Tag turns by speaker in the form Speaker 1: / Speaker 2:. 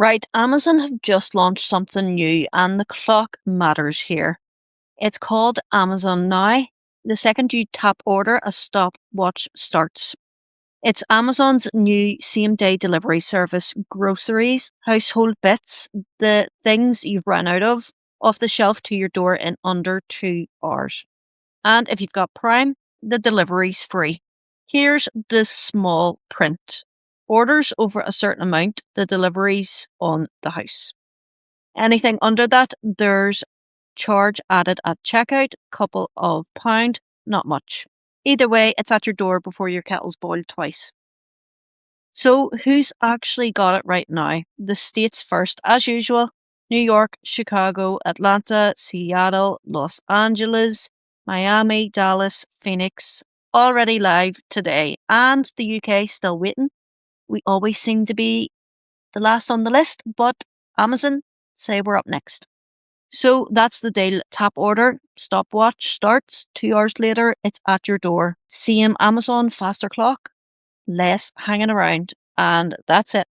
Speaker 1: Right, Amazon have just launched something new and the clock matters here. It's called Amazon Now. The second you tap order, a stopwatch starts. It's Amazon's new same day delivery service, groceries, household bits, the things you've run out of, off the shelf to your door in under 2 hours. And if you've got Prime, the delivery's free. Here's the small print. Orders over a certain amount, the delivery's on the house. Anything under that, there's charge added at checkout, couple of pound, not much. Either way, it's at your door before your kettle's boiled twice. So who's actually got it right now? The States first, as usual. New York, Chicago, Atlanta, Seattle, Los Angeles, Miami, Dallas, Phoenix, already live today. And the UK still waiting. We always seem to be the last on the list, but Amazon say we're up next. So that's the deal. Tap order, stopwatch starts. 2 hours later, it's at your door. Same Amazon faster clock, less hanging around. And that's it.